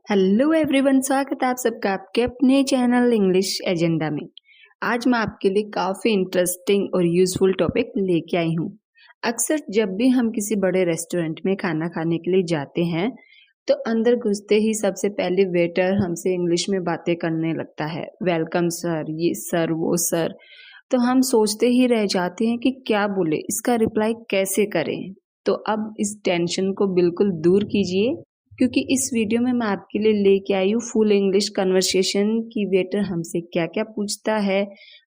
Hello everyone, स्वागत है आप सबका आपके अपने चैनल इंग्लिश एजेंडा में। आज मैं आपके लिए काफ़ी इंटरेस्टिंग और यूज़फुल टॉपिक लेके आई हूँ। अक्सर जब भी हम किसी बड़े रेस्टोरेंट में खाना खाने के लिए जाते हैं तो अंदर घुसते ही सबसे पहले वेटर हमसे इंग्लिश में बातें करने लगता है। वेलकम सर, ये सर, वो सर। तो हम सोचते ही रह जाते हैं कि क्या बोले, इसका रिप्लाई कैसे करें। तो अब इस टेंशन को बिल्कुल दूर कीजिए, क्योंकि इस वीडियो में मैं आपके लिए लेके आई हूँ फुल इंग्लिश कन्वर्सेशन की वेटर हमसे क्या क्या पूछता है,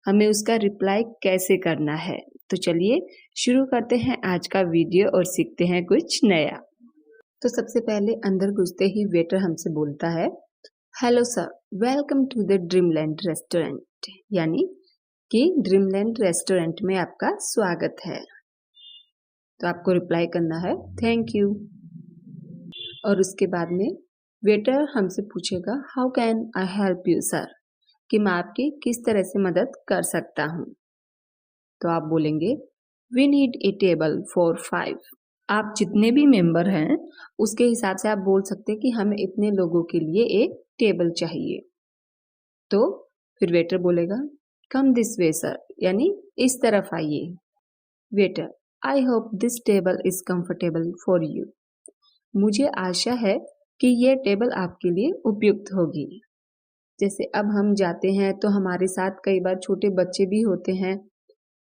हमें उसका रिप्लाई कैसे करना है। तो चलिए शुरू करते हैं आज का वीडियो और सीखते हैं कुछ नया। तो सबसे पहले अंदर घुसते ही वेटर हमसे बोलता है, hello sir, welcome to the Dreamland restaurant, यानी कि ड्रीमलैंड रेस्टोरेंट में आपका स्वागत है। तो आपको रिप्लाई करना है थैंक यू। और उसके बाद में वेटर हमसे पूछेगा, how can I help you sir, कि मैं आपकी किस तरह से मदद कर सकता हूँ। तो आप बोलेंगे, we need a table for 5। आप जितने भी मेंबर हैं उसके हिसाब से आप बोल सकते हैं कि हमें इतने लोगों के लिए एक टेबल चाहिए। तो फिर वेटर बोलेगा, कम दिस वे सर, यानी इस तरफ आइए। Waiter, I hope this table is comfortable for you. मुझे आशा है कि यह टेबल आपके लिए उपयुक्त होगी। जैसे अब हम जाते हैं तो हमारे साथ कई बार छोटे बच्चे भी होते हैं,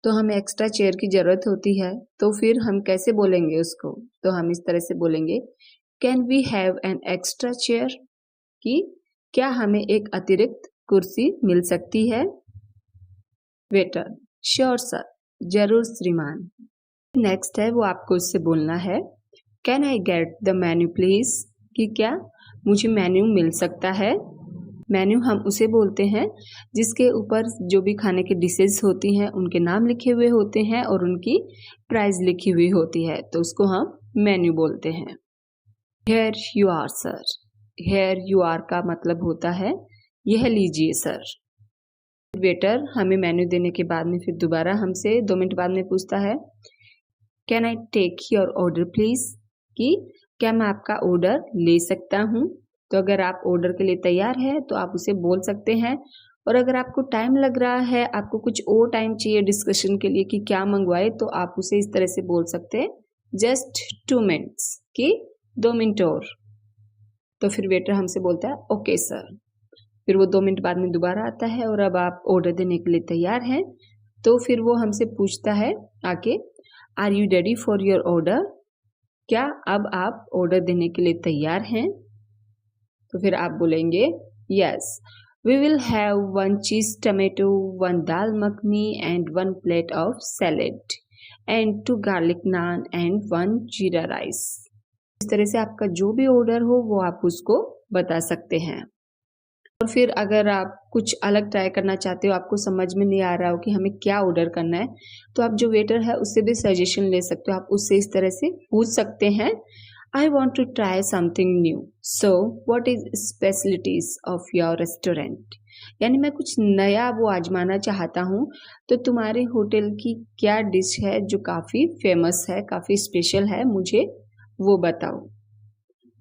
तो हमें एक्स्ट्रा चेयर की ज़रूरत होती है। तो फिर हम कैसे बोलेंगे उसको? तो हम इस तरह से बोलेंगे, can we have an extra chair, कि क्या हमें एक अतिरिक्त कुर्सी मिल सकती है। वेटर, श्योर सर, जरूर श्रीमान। नेक्स्ट है वो आपको उससे बोलना है, can I get the menu please, कि क्या मुझे मेन्यू मिल सकता है। मेन्यू हम उसे बोलते हैं जिसके ऊपर जो भी खाने की डिशेस होती हैं उनके नाम लिखे हुए होते हैं और उनकी प्राइस लिखी हुई होती है, तो उसको हम मेन्यू बोलते हैं। Here you are sir, here you are का मतलब होता है यह लीजिए सर। वेटर हमें मेन्यू देने के बाद में फिर दोबारा हमसे 2 मिनट बाद में पूछता है, can I take your order please, कि क्या मैं आपका ऑर्डर ले सकता हूँ। तो अगर आप ऑर्डर के लिए तैयार है तो आप उसे बोल सकते हैं, और अगर आपको टाइम लग रहा है, आपको कुछ और टाइम चाहिए डिस्कशन के लिए कि क्या मंगवाए, तो आप उसे इस तरह से बोल सकते हैं, जस्ट 2 मिनट्स, कि 2 मिनट और। तो फिर वेटर हमसे बोलता है ओके सर। फिर वो 2 मिनट बाद में दोबारा आता है और अब आप ऑर्डर देने के लिए तैयार हैं। तो फिर वो हमसे पूछता है आके, are you ready for your order, क्या अब आप ऑर्डर देने के लिए तैयार हैं। तो फिर आप बोलेंगे, yes, we will have 1 cheese tomato, 1 dal makhani and 1 plate of salad and 2 garlic naan and 1 jeera rice. इस तरह से आपका जो भी ऑर्डर हो वो आप उसको बता सकते हैं। और फिर अगर आप कुछ अलग ट्राई करना चाहते हो, आपको समझ में नहीं आ रहा हो कि हमें क्या ऑर्डर करना है, तो आप जो वेटर है उससे भी सजेशन ले सकते हो। आप उससे इस तरह से पूछ सकते हैं, I want to try something new, so what is specialities of your restaurant, यानी मैं कुछ नया वो आजमाना चाहता हूँ, तो तुम्हारे होटल की क्या डिश है जो काफ़ी फेमस है, काफ़ी स्पेशल है, मुझे वो बताओ।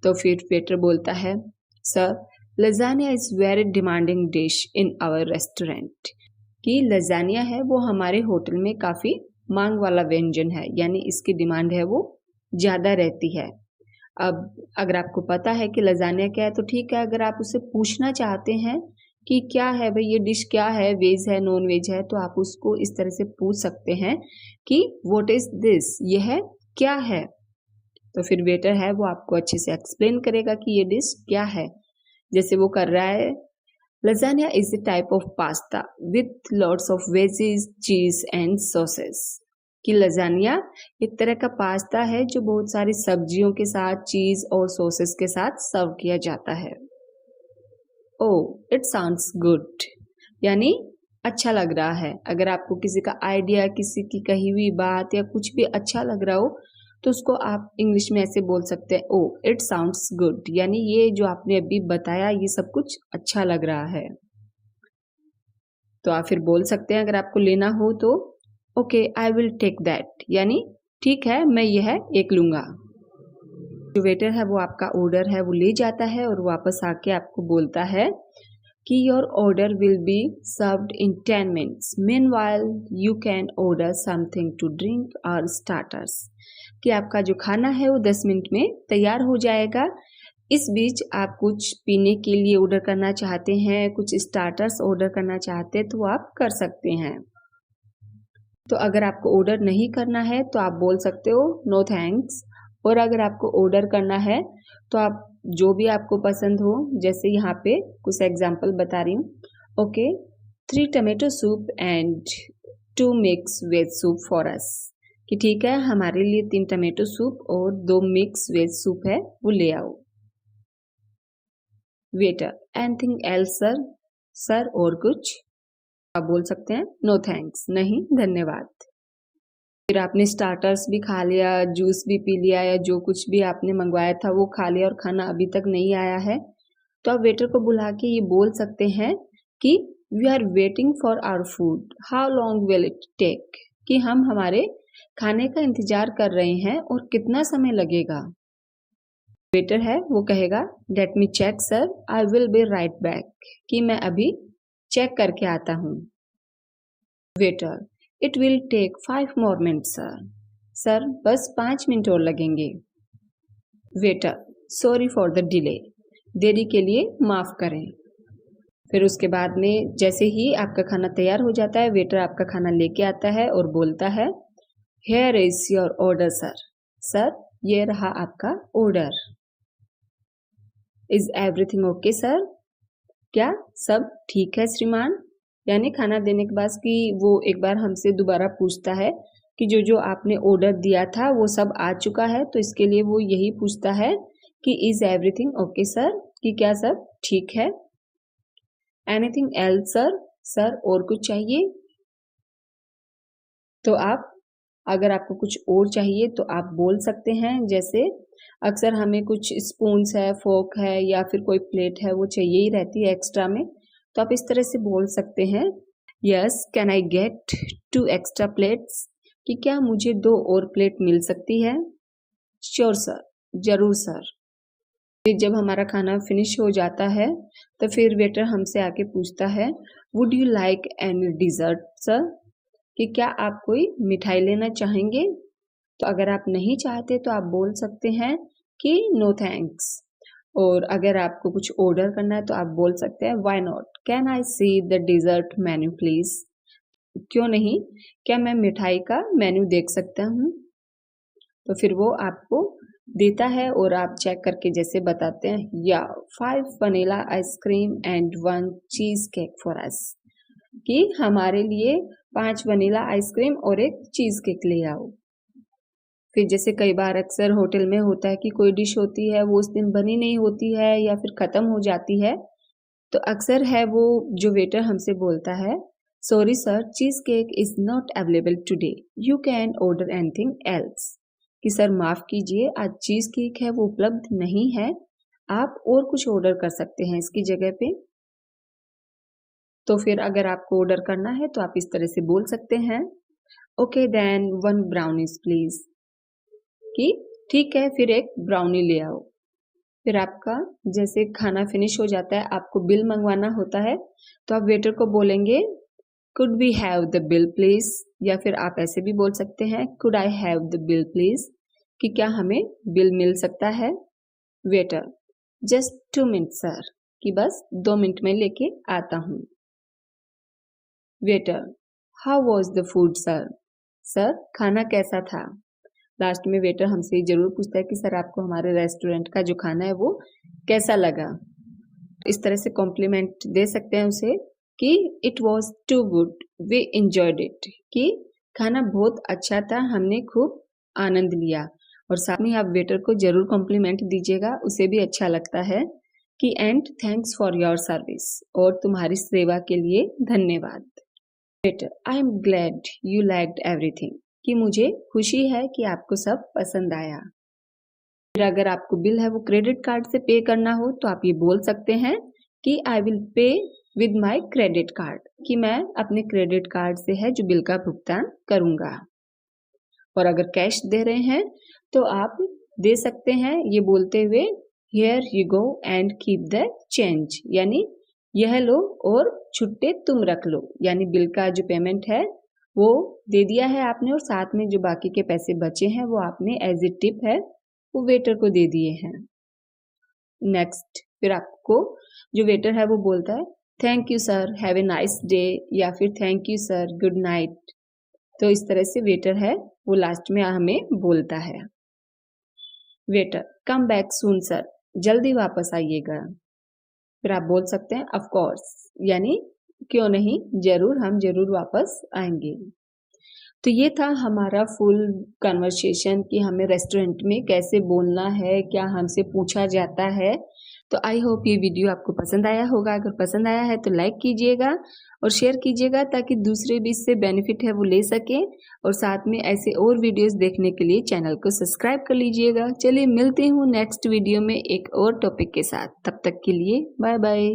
तो फिर वेटर बोलता है, sir, lasagna is very demanding dish in our restaurant, कि लजानिया है वो हमारे होटल में काफ़ी मांग वाला व्यंजन है, यानी इसकी डिमांड है वो ज़्यादा रहती है। अब अगर आपको पता है कि लजानिया क्या है तो ठीक है, अगर आप उससे पूछना चाहते हैं कि क्या है भाई ये डिश, क्या है, वेज है नॉन वेज है, तो आप उसको इस तरह से पूछ सकते हैं कि व्हाट इज दिस, यह क्या है। तो फिर वेटर है वो आपको अच्छे से एक्सप्लेन करेगा कि ये डिश क्या है। जैसे वो कर रहा है, lasagne is a type of pasta with lots of veggies, चीज एंड सॉसेस, कि लजानिया एक तरह का पास्ता है जो बहुत सारी सब्जियों के साथ, चीज और सॉसेस के साथ सर्व किया जाता है। ओह इट साउंड्स गुड, यानी अच्छा लग रहा है। अगर आपको किसी का आइडिया, किसी की कही हुई बात या कुछ भी अच्छा लग रहा हो, तो उसको आप इंग्लिश में ऐसे बोल सकते हैं, ओ इट साउंड्स गुड, यानी ये जो आपने अभी बताया ये सब कुछ अच्छा लग रहा है। तो आप फिर बोल सकते हैं अगर आपको लेना हो तो, okay I will take that, यानी ठीक है मैं यह एक लूंगा। जो वेटर है वो आपका ऑर्डर है वो ले जाता है और वापस आके आपको बोलता है कि your order will be served in 10 minutes. Meanwhile you can order something to drink और स्टार्टर्स, कि आपका जो खाना है वो 10 मिनट में तैयार हो जाएगा। इस बीच आप कुछ पीने के लिए ऑर्डर करना चाहते हैं, कुछ स्टार्टर्स ऑर्डर करना चाहते हैं तो आप कर सकते हैं। तो अगर आपको ऑर्डर नहीं करना है तो आप बोल सकते हो नो थैंक्स, और अगर आपको ऑर्डर करना है तो आप जो भी आपको पसंद हो, जैसे यहाँ पे कुछ एग्जांपल बता रही हूँ। Okay, 3 tomato soup and 2 mix veg soup for us, कि ठीक है हमारे लिए 3 टमेटो सूप और 2 मिक्स वेज सूप है वो ले आओ। Waiter, anything else sir, sir और कुछ? आप बोल सकते हैं नो थैंक्स, नहीं धन्यवाद। फिर आपने स्टार्टर्स भी खा लिया, जूस भी पी लिया, या जो कुछ भी आपने मंगवाया था वो खा लिया और खाना अभी तक नहीं आया है, तो आप वेटर को बुला के ये बोल सकते हैं कि we are waiting for our food, how long will it take, कि हम हमारे खाने का इंतजार कर रहे हैं और कितना समय लगेगा। वेटर है वो कहेगा let me check sir, I will be right back, कि मैं अभी चेक करके आता हूँ। Waiter, it will take 5 more minutes sir, sir बस 5 मिनट और लगेंगे। Waiter, sorry for the delay, देरी के लिए माफ करें। फिर उसके बाद में जैसे ही आपका खाना तैयार हो जाता है, वेटर आपका खाना लेके आता है और बोलता है here is your order sir, sir ये रहा आपका order. Is everything okay sir, क्या सब ठीक है श्रीमान? यानी खाना देने के बाद कि वो एक बार हमसे दोबारा पूछता है कि जो जो आपने ऑर्डर दिया था वो सब आ चुका है, तो इसके लिए वो यही पूछता है कि इज एवरीथिंग ओके सर, कि क्या सब ठीक है? एनीथिंग एल्स सर, सर और कुछ चाहिए? तो आप अगर आपको कुछ और चाहिए तो आप बोल सकते हैं, जैसे अक्सर हमें कुछ स्पून्स है, फोक है या फिर कोई प्लेट है वो चाहिए ही रहती है एक्स्ट्रा में, तो आप इस तरह से बोल सकते हैं yes can I get 2 extra plates, कि क्या मुझे 2 और प्लेट मिल सकती है? श्योर सर, जरूर सर। फिर जब हमारा खाना फिनिश हो जाता है तो फिर वेटर हमसे आके पूछता है would you like any dessert sir, कि क्या आप कोई मिठाई लेना चाहेंगे? तो अगर आप नहीं चाहते तो आप बोल सकते हैं कि नो थैंक्स, और अगर आपको कुछ ऑर्डर करना है तो आप बोल सकते हैं why not, can I see the dessert menu please, क्यों नहीं, क्या मैं मिठाई का मेन्यू देख सकता हूँ? तो फिर वो आपको देता है और आप चेक करके जैसे बताते हैं या 5 vanilla ice cream and 1 cheese cake for us, कि हमारे लिए 5 वनीला आइसक्रीम और 1 चीज केक ले आओ। फिर जैसे कई बार अक्सर होटल में होता है कि कोई डिश होती है वो उस दिन बनी नहीं होती है या फिर खत्म हो जाती है, तो अक्सर है वो जो वेटर हमसे बोलता है sorry sir cheese cake is not available today, you can order anything else, कि सर माफ कीजिए आज चीज केक है वो उपलब्ध नहीं है, आप और कुछ ऑर्डर कर सकते हैं इसकी जगह पे। तो फिर अगर आपको ऑर्डर करना है तो आप इस तरह से बोल सकते हैं ओके देन 1 ब्राउनीज प्लीज, कि ठीक है फिर 1 ब्राउनी ले आओ। फिर आपका जैसे खाना फिनिश हो जाता है, आपको बिल मंगवाना होता है, तो आप वेटर को बोलेंगे could we have the bill please, या फिर आप ऐसे भी बोल सकते हैं could I have the bill please, कि क्या हमें बिल मिल सकता है? वेटर, जस्ट 2 मिनट सर, कि बस 2 मिनट में लेके आता हूँ। Waiter, how was the food sir, sir खाना कैसा था? लास्ट में वेटर हमसे जरूर पूछता है कि सर आपको हमारे रेस्टोरेंट का जो खाना है वो कैसा लगा? इस तरह से कॉम्प्लीमेंट दे सकते हैं उसे कि it was too good, we enjoyed it, कि खाना बहुत अच्छा था, हमने खूब आनंद लिया। और साथ में आप वेटर को जरूर कॉम्प्लीमेंट दीजिएगा, उसे भी अच्छा लगता है कि and thanks for your service, और तुम्हारी सेवा के लिए धन्यवाद। Waiter, I am glad you liked everything, कि मुझे खुशी है कि आपको सब पसंद आया। फिर अगर आपको बिल है वो क्रेडिट कार्ड से पे करना हो तो आप ये बोल सकते हैं कि I will pay with my credit card, कि मैं अपने क्रेडिट कार्ड से है जो बिल का भुगतान करूंगा। और अगर कैश दे रहे हैं तो आप दे सकते हैं ये बोलते हुए here you go and keep the change, यानी यह लो और छुट्टे तुम रख लो, यानी बिल का जो पेमेंट है वो दे दिया है आपने और साथ में जो बाकी के पैसे बचे हैं वो आपने एज ए टिप है वो वेटर को दे दिए हैं। नेक्स्ट फिर आपको जो वेटर है वो बोलता है thank you sir, have a nice day, या फिर thank you sir, good night. तो इस तरह से वेटर है वो लास्ट में हमें बोलता है। Waiter come back soon sir, जल्दी वापस आइएगा। फिर आप बोल सकते हैं ऑफ कोर्स, यानी क्यों नहीं, जरूर, हम जरूर वापस आएंगे। तो ये था हमारा फुल कन्वर्सेशन कि हमें रेस्टोरेंट में कैसे बोलना है, क्या हमसे पूछा जाता है। तो आई होप ये वीडियो आपको पसंद आया होगा। अगर पसंद आया है तो लाइक कीजिएगा और शेयर कीजिएगा ताकि दूसरे भी इससे बेनिफिट है वो ले सकें, और साथ में ऐसे और वीडियोस देखने के लिए चैनल को सब्सक्राइब कर लीजिएगा। चलिए मिलते हूँ नेक्स्ट वीडियो में एक और टॉपिक के साथ, तब तक के लिए बाय बाय।